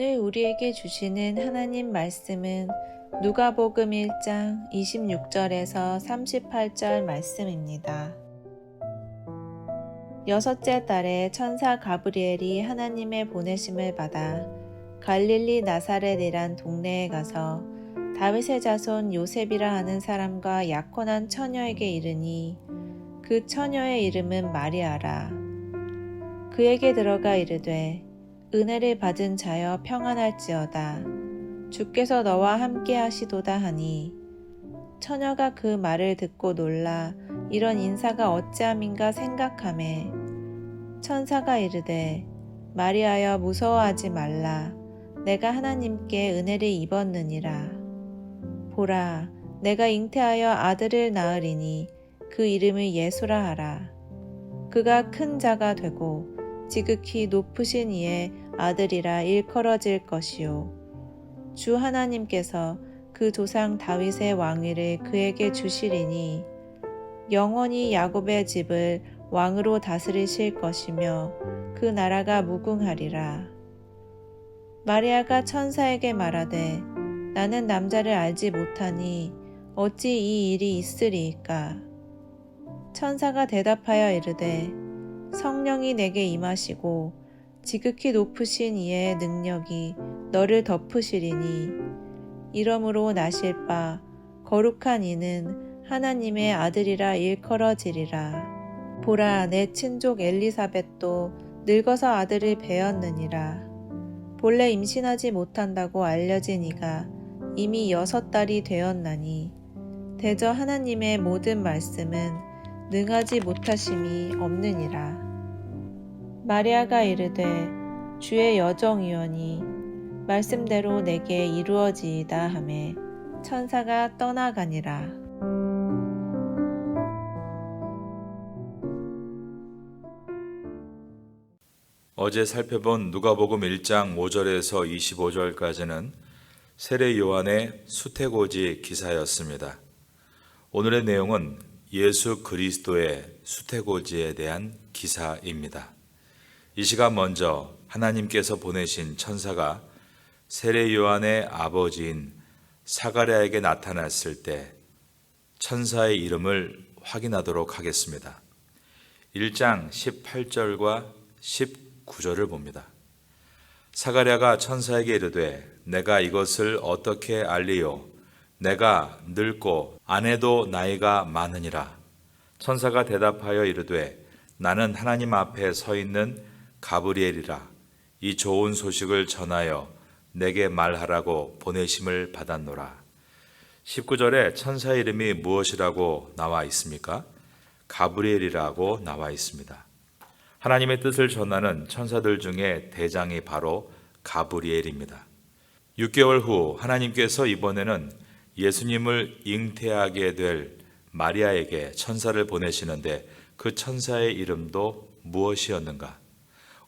오늘 우리에게 주시는 하나님 말씀은 누가복음 1장 26절에서 38절 말씀입니다. 여섯째 달에 천사 가브리엘이 하나님의 보내심을 받아 갈릴리 나사렛이란 동네에 가서 다윗의 자손 요셉이라 하는 사람과 약혼한 처녀에게 이르니 그 처녀의 이름은 마리아라. 그에게 들어가 이르되 은혜를 받은 자여 평안할지어다. 주께서 너와 함께 하시도다 하니 처녀가 그 말을 듣고 놀라 이런 인사가 어찌함인가 생각하매 천사가 이르되 마리아여 무서워하지 말라. 내가 하나님께 은혜를 입었느니라. 보라, 내가 잉태하여 아들을 낳으리니 그 이름을 예수라 하라. 그가 큰 자가 되고 지극히 높으신 이의 아들이라 일컬어질 것이요. 주 하나님께서 그 조상 다윗의 왕위를 그에게 주시리니 영원히 야곱의 집을 왕으로 다스리실 것이며 그 나라가 무궁하리라. 마리아가 천사에게 말하되 나는 남자를 알지 못하니 어찌 이 일이 있으리이까? 천사가 대답하여 이르되 성령이 내게 임하시고 지극히 높으신 이의 능력이 너를 덮으시리니 이러므로 나실 바 거룩한 이는 하나님의 아들이라 일컬어지리라. 보라, 내 친족 엘리사벳도 늙어서 아들을 배었느니라. 본래 임신하지 못한다고 알려진 이가 이미 6달이 되었나니 대저 하나님의 모든 말씀은 능하지 못하심이 없느니라. 마리아가 이르되 주의 여정이오니 말씀대로 내게 이루어지이다 하매 천사가 떠나가니라. 어제 살펴본 누가복음 1장 5절에서 25절까지는 세례 요한의 수태고지 기사였습니다. 오늘의 내용은 예수 그리스도의 수태고지에 대한 기사입니다. 이 시간 먼저 하나님께서 보내신 천사가 세례 요한의 아버지인 사가랴에게 나타났을 때 천사의 이름을 확인하도록 하겠습니다. 1장 18절과 19절을 봅니다. 사가랴가 천사에게 이르되 내가 이것을 어떻게 알리요? 내가 늙고 아내도 나이가 많으니라. 천사가 대답하여 이르되 나는 하나님 앞에 서 있는 가브리엘이라. 이 좋은 소식을 전하여 내게 말하라고 보내심을 받았노라. 19절에 천사의 이름이 무엇이라고 나와 있습니까? 가브리엘이라고 나와 있습니다. 하나님의 뜻을 전하는 천사들 중에 대장이 바로 가브리엘입니다. 6개월 후 하나님께서 이번에는 예수님을 잉태하게 될 마리아에게 천사를 보내시는데 그 천사의 이름도 무엇이었는가?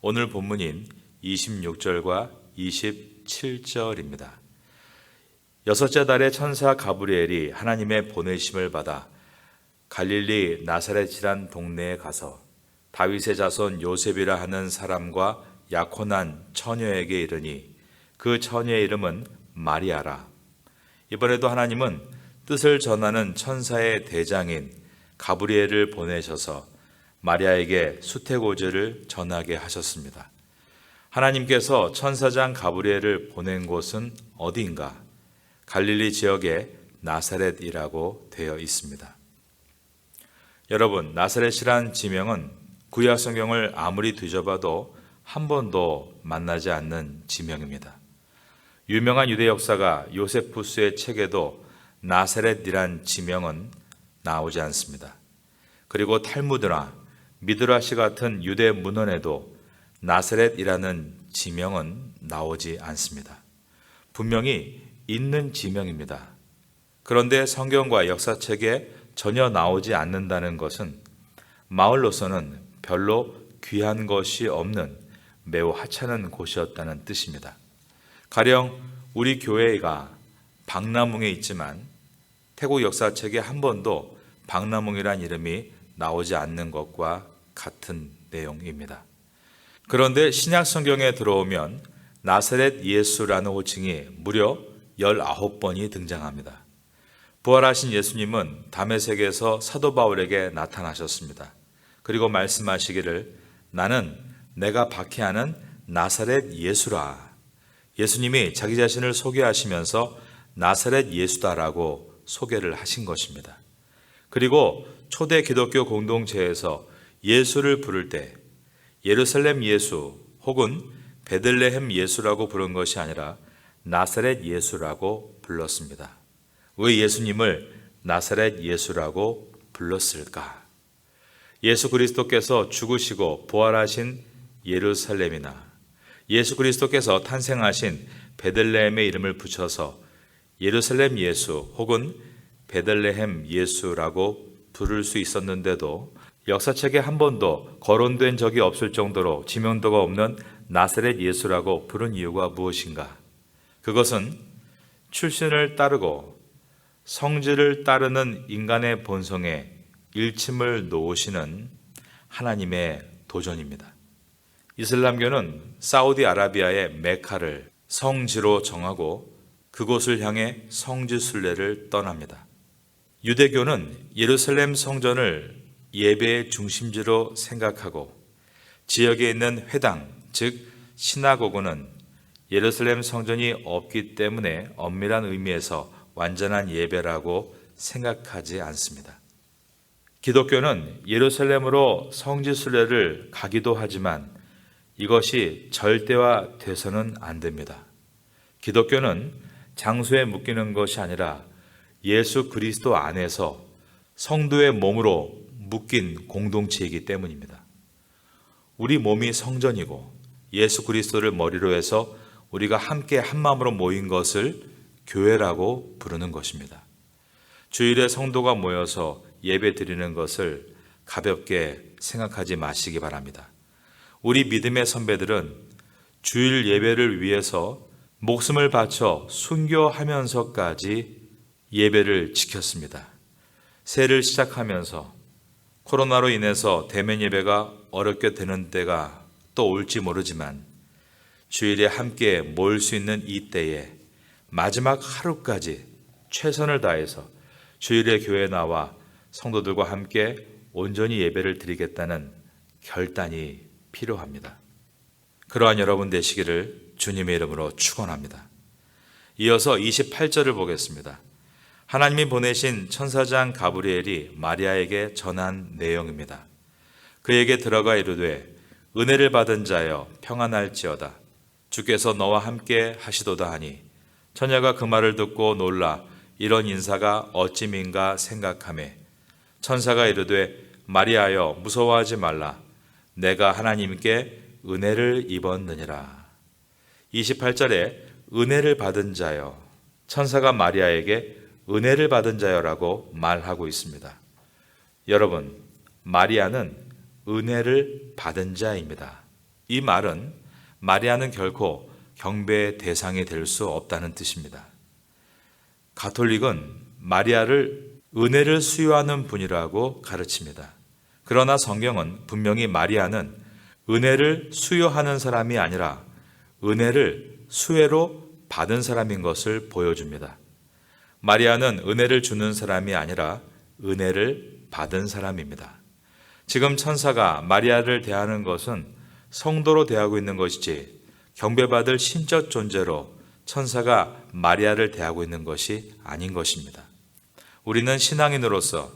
오늘 본문인 26절과 27절입니다. 여섯째 달에 천사 가브리엘이 하나님의 보내심을 받아 갈릴리 나사렛이란 동네에 가서 다윗의 자손 요셉이라 하는 사람과 약혼한 처녀에게 이르니 그 처녀의 이름은 마리아라. 이번에도 하나님은 뜻을 전하는 천사의 대장인 가브리엘을 보내셔서 마리아에게 수태고지를 전하게 하셨습니다. 하나님께서 천사장 가브리엘을 보낸 곳은 어디인가? 갈릴리 지역의 나사렛이라고 되어 있습니다. 여러분, 나사렛이란 지명은 구약 성경을 아무리 뒤져봐도 한 번도 만나지 않는 지명입니다. 유명한 유대 역사가 요세푸스의 책에도 나사렛이란 지명은 나오지 않습니다. 그리고 탈무드나 미드라시 같은 유대 문헌에도 나사렛이라는 지명은 나오지 않습니다. 분명히 있는 지명입니다. 그런데 성경과 역사책에 전혀 나오지 않는다는 것은 마을로서는 별로 귀한 것이 없는 매우 하찮은 곳이었다는 뜻입니다. 가령 우리 교회가 박나뭉에 있지만 태국 역사책에 한 번도 박나뭉이란 이름이 나오지 않는 것과 같은 내용입니다. 그런데 신약 성경에 들어오면 나사렛 예수라는 호칭이 무려 19번이 등장합니다. 부활하신 예수님은 다메섹에서 사도 바울에게 나타나셨습니다. 그리고 말씀하시기를 나는 내가 박해하는 나사렛 예수라. 예수님이 자기 자신을 소개하시면서 나사렛 예수다라고 소개를 하신 것입니다. 그리고 초대 기독교 공동체에서 예수를 부를 때 예루살렘 예수 혹은 베들레헴 예수라고 부른 것이 아니라 나사렛 예수라고 불렀습니다. 왜 예수님을 나사렛 예수라고 불렀을까? 예수 그리스도께서 죽으시고 부활하신 예루살렘이나 예수 그리스도께서 탄생하신 베들레헴의 이름을 붙여서 예루살렘 예수 혹은 베들레헴 예수라고 부를 수 있었는데도 역사책에 한 번도 거론된 적이 없을 정도로 지명도가 없는 나사렛 예수라고 부른 이유가 무엇인가? 그것은 출신을 따르고 성질을 따르는 인간의 본성에 일침을 놓으시는 하나님의 도전입니다. 이슬람교는 사우디아라비아의 메카를 성지로 정하고 그곳을 향해 성지순례를 떠납니다. 유대교는 예루살렘 성전을 예배의 중심지로 생각하고 지역에 있는 회당, 즉 시나고그는 예루살렘 성전이 없기 때문에 엄밀한 의미에서 완전한 예배라고 생각하지 않습니다. 기독교는 예루살렘으로 성지순례를 가기도 하지만 이것이 절대화돼서는 안 됩니다. 기독교는 장소에 묶이는 것이 아니라 예수 그리스도 안에서 성도의 몸으로 묶인 공동체이기 때문입니다. 우리 몸이 성전이고 예수 그리스도를 머리로 해서 우리가 함께 한마음으로 모인 것을 교회라고 부르는 것입니다. 주일에 성도가 모여서 예배 드리는 것을 가볍게 생각하지 마시기 바랍니다. 우리 믿음의 선배들은 주일 예배를 위해서 목숨을 바쳐 순교하면서까지 예배를 지켰습니다. 새해를 시작하면서 코로나로 인해서 대면 예배가 어렵게 되는 때가 또 올지 모르지만 주일에 함께 모일 수 있는 이 때에 마지막 하루까지 최선을 다해서 주일에 교회에 나와 성도들과 함께 온전히 예배를 드리겠다는 결단이 필요합니다. 그러한 여러분 되시기를 주님의 이름으로 축원합니다. 이어서 28절을 보겠습니다. 하나님이 보내신 천사장 가브리엘이 마리아에게 전한 내용입니다. 그에게 들어가 이르되 은혜를 받은 자여 평안할지어다. 주께서 너와 함께 하시도다 하니 처녀가 그 말을 듣고 놀라 이런 인사가 어찌민가 생각하매 천사가 이르되 마리아여 무서워하지 말라. 내가 하나님께 은혜를 입었느니라. 28절에 은혜를 받은 자여, 천사가 마리아에게 은혜를 받은 자여라고 말하고 있습니다. 여러분, 마리아는 은혜를 받은 자입니다. 이 말은 마리아는 결코 경배의 대상이 될 수 없다는 뜻입니다. 가톨릭은 마리아를 은혜를 수여하는 분이라고 가르칩니다. 그러나 성경은 분명히 마리아는 은혜를 수여하는 사람이 아니라 은혜를 수혜로 받은 사람인 것을 보여줍니다. 마리아는 은혜를 주는 사람이 아니라 은혜를 받은 사람입니다. 지금 천사가 마리아를 대하는 것은 성도로 대하고 있는 것이지 경배받을 신적 존재로 천사가 마리아를 대하고 있는 것이 아닌 것입니다. 우리는 신앙인으로서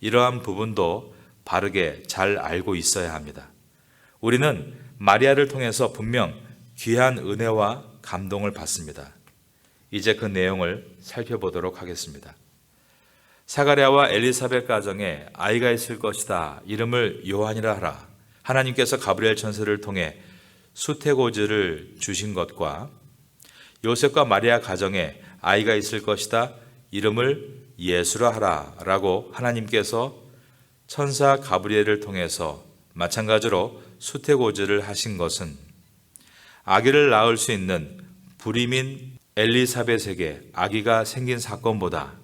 이러한 부분도 바르게 잘 알고 있어야 합니다. 우리는 마리아를 통해서 분명 귀한 은혜와 감동을 받습니다. 이제 그 내용을 살펴보도록 하겠습니다. 사가랴와 엘리사벳 가정에 아이가 있을 것이다. 이름을 요한이라 하라. 하나님께서 가브리엘 천사를 통해 수태고지를 주신 것과 요셉과 마리아 가정에 아이가 있을 것이다. 이름을 예수라 하라 라고 하나님께서 천사 가브리엘을 통해서 마찬가지로 수태고지를 하신 것은 아기를 낳을 수 있는 불임인 엘리사벳에게 아기가 생긴 사건보다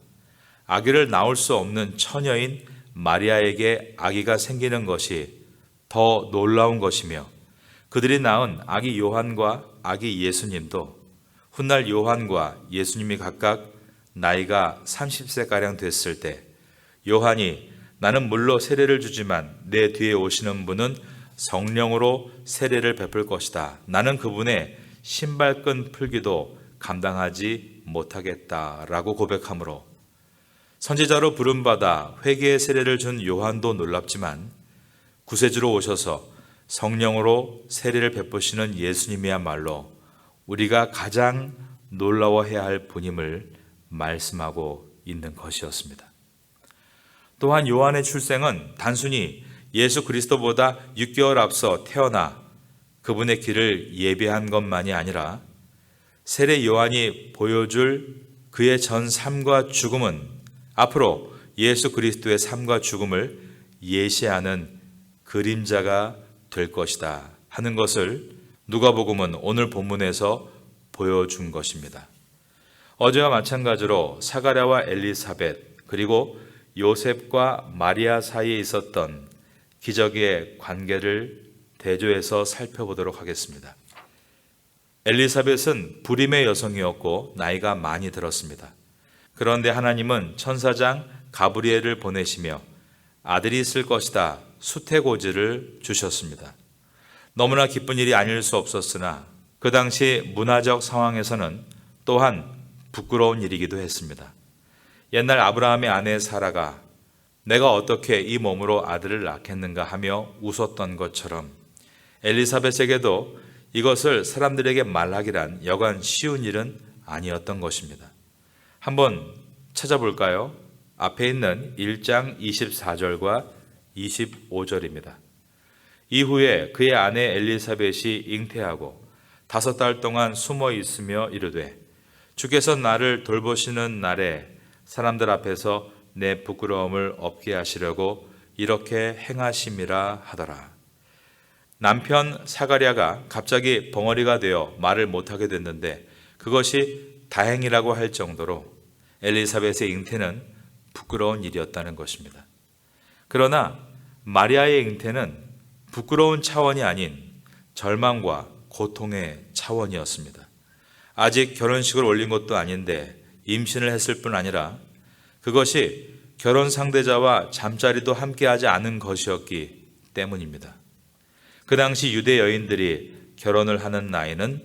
아기를 낳을 수 없는 처녀인 마리아에게 아기가 생기는 것이 더 놀라운 것이며 그들이 낳은 아기 요한과 아기 예수님도 훗날 요한과 예수님이 각각 나이가 30세가량 됐을 때 요한이 나는 물로 세례를 주지만 내 뒤에 오시는 분은 성령으로 세례를 베풀 것이다. 나는 그분의 신발끈 풀기도 감당하지 못하겠다라고 고백하므로 선지자로 부름받아 회개의 세례를 준 요한도 놀랍지만 구세주로 오셔서 성령으로 세례를 베푸시는 예수님이야말로 우리가 가장 놀라워해야 할 분임을 말씀하고 있는 것이었습니다. 또한 요한의 출생은 단순히 예수 그리스도보다 6개월 앞서 태어나 그분의 길을 예비한 것만이 아니라 세례 요한이 보여줄 그의 전 삶과 죽음은 앞으로 예수 그리스도의 삶과 죽음을 예시하는 그림자가 될 것이다 하는 것을 누가복음은 오늘 본문에서 보여준 것입니다. 어제와 마찬가지로 사가랴와 엘리사벳 그리고 요셉과 마리아 사이에 있었던 기적의 관계를 대조해서 살펴보도록 하겠습니다. 엘리사벳은 불임의 여성이었고 나이가 많이 들었습니다. 그런데 하나님은 천사장 가브리엘을 보내시며 아들이 있을 것이다 수태고지를 주셨습니다. 너무나 기쁜 일이 아닐 수 없었으나 그 당시 문화적 상황에서는 또한 부끄러운 일이기도 했습니다. 옛날 아브라함의 아내 사라가 내가 어떻게 이 몸으로 아들을 낳겠는가 하며 웃었던 것처럼 엘리사벳에게도 이것을 사람들에게 말하기란 여간 쉬운 일은 아니었던 것입니다. 한번 찾아볼까요? 앞에 있는 1장 24절과 25절입니다. 이후에 그의 아내 엘리사벳이 잉태하고 5달 동안 숨어 있으며 이르되 주께서 나를 돌보시는 날에 사람들 앞에서 내 부끄러움을 없게 하시려고 이렇게 행하심이라 하더라. 남편 사가랴가 갑자기 벙어리가 되어 말을 못하게 됐는데 그것이 다행이라고 할 정도로 엘리사벳의 잉태는 부끄러운 일이었다는 것입니다. 그러나 마리아의 잉태는 부끄러운 차원이 아닌 절망과 고통의 차원이었습니다. 아직 결혼식을 올린 것도 아닌데 임신을 했을 뿐 아니라 그것이 결혼 상대자와 잠자리도 함께하지 않은 것이었기 때문입니다. 그 당시 유대 여인들이 결혼을 하는 나이는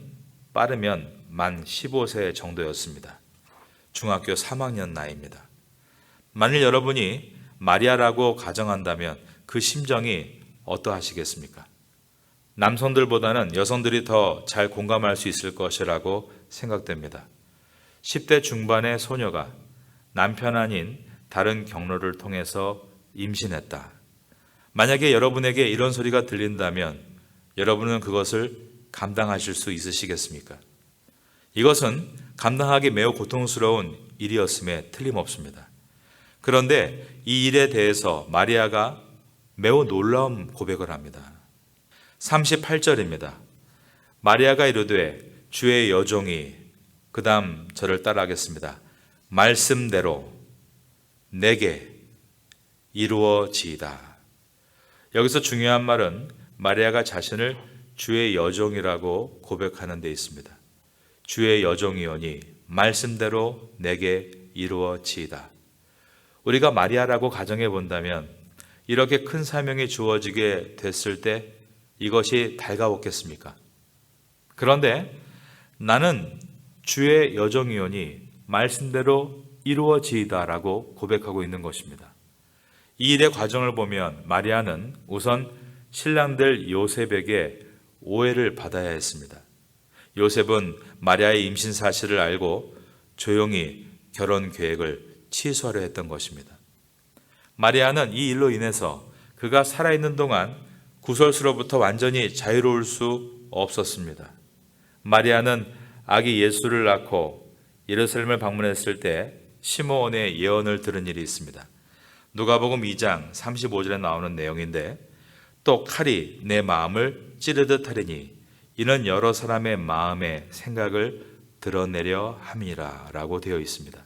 빠르면 만 15세 정도였습니다. 중학교 3학년 나이입니다. 만일 여러분이 마리아라고 가정한다면 그 심정이 어떠하시겠습니까? 남성들보다는 여성들이 더 잘 공감할 수 있을 것이라고 생각됩니다. 10대 중반의 소녀가 남편 아닌 다른 경로를 통해서 임신했다. 만약에 여러분에게 이런 소리가 들린다면 여러분은 그것을 감당하실 수 있으시겠습니까? 이것은 감당하기 매우 고통스러운 일이었음에 틀림없습니다. 그런데 이 일에 대해서 마리아가 매우 놀라운 고백을 합니다. 38절입니다. 마리아가 이르되 주의 여종이 그 다음 저를 따라하겠습니다. 말씀대로 내게 이루어지이다. 여기서 중요한 말은 마리아가 자신을 주의 여종이라고 고백하는 데 있습니다. 주의 여종이오니 말씀대로 내게 이루어지이다. 우리가 마리아라고 가정해 본다면 이렇게 큰 사명이 주어지게 됐을 때 이것이 달가웠겠습니까? 그런데 나는 주의 여종이오니 말씀대로 이루어지이다라고 고백하고 있는 것입니다. 이 일의 과정을 보면 마리아는 우선 신랑들 요셉에게 오해를 받아야 했습니다. 요셉은 마리아의 임신 사실을 알고 조용히 결혼 계획을 취소하려 했던 것입니다. 마리아는 이 일로 인해서 그가 살아있는 동안 구설수로부터 완전히 자유로울 수 없었습니다. 마리아는 아기 예수를 낳고 예루살렘을 방문했을 때 시므온의 예언을 들은 일이 있습니다. 누가복음 2장 35절에 나오는 내용인데 또 칼이 내 마음을 찌르듯 하리니 이는 여러 사람의 마음의 생각을 드러내려 함이라 라고 되어 있습니다.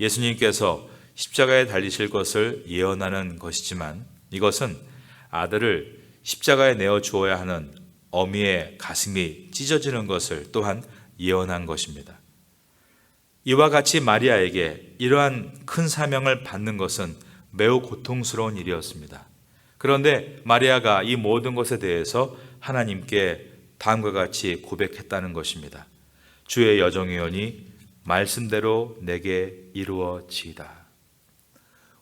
예수님께서 십자가에 달리실 것을 예언하는 것이지만 이것은 아들을 십자가에 내어 주어야 하는 어미의 가슴이 찢어지는 것을 또한 예언한 것입니다. 이와 같이 마리아에게 이러한 큰 사명을 받는 것은 매우 고통스러운 일이었습니다. 그런데 마리아가 이 모든 것에 대해서 하나님께 다음과 같이 고백했다는 것입니다. 주의 여정이오니 말씀대로 내게 이루어지이다.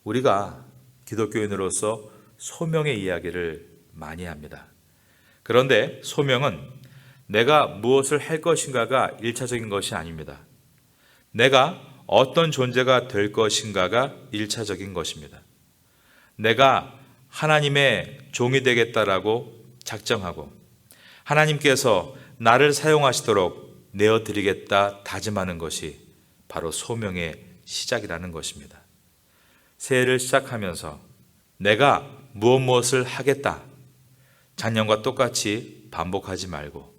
우리가 기독교인으로서 소명의 이야기를 많이 합니다. 그런데 소명은 내가 무엇을 할 것인가가 1차적인 것이 아닙니다. 내가 어떤 존재가 될 것인가가 1차적인 것입니다. 내가 하나님의 종이 되겠다라고 작정하고 하나님께서 나를 사용하시도록 내어드리겠다 다짐하는 것이 바로 소명의 시작이라는 것입니다. 새해를 시작하면서 내가 무엇을 하겠다 작년과 똑같이 반복하지 말고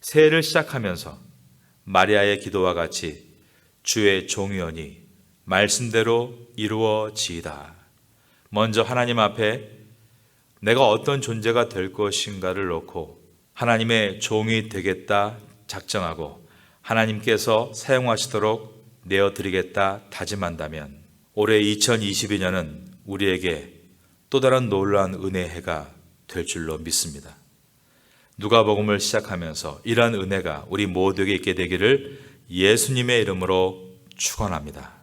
새해를 시작하면서 마리아의 기도와 같이 주의 종이오니 말씀대로 이루어지이다. 먼저 하나님 앞에 내가 어떤 존재가 될 것인가를 놓고 하나님의 종이 되겠다 작정하고 하나님께서 사용하시도록 내어드리겠다 다짐한다면 올해 2022년은 우리에게 또 다른 놀라운 은혜의 해가 될 줄로 믿습니다. 누가복음을 시작하면서 이러한 은혜가 우리 모두에게 있게 되기를 예수님의 이름으로 축원합니다.